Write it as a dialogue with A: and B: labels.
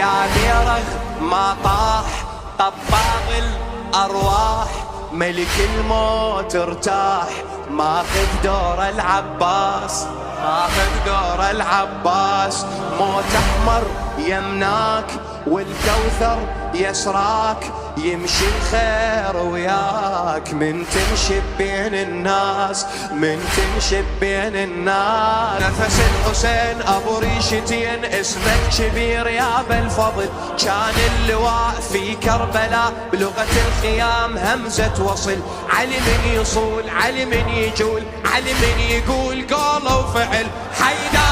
A: خيالي رغم ما طاح طباغ الأرواح ملك الموت ارتاح ماخذ دور العباس ماخذ دور العباس موت أحمر يمناك والكوثر يسراك يمشي الخير وياك من تمشي بين الناس من تمشي بين الناس نفس الحسين أبو ريشتين اسمك كبير يا بالفضل كان اللواء في كربلاء بلغة الخيام همزة وصل علي من يصول علي من يجول علي من يقول قول وفعل حيدر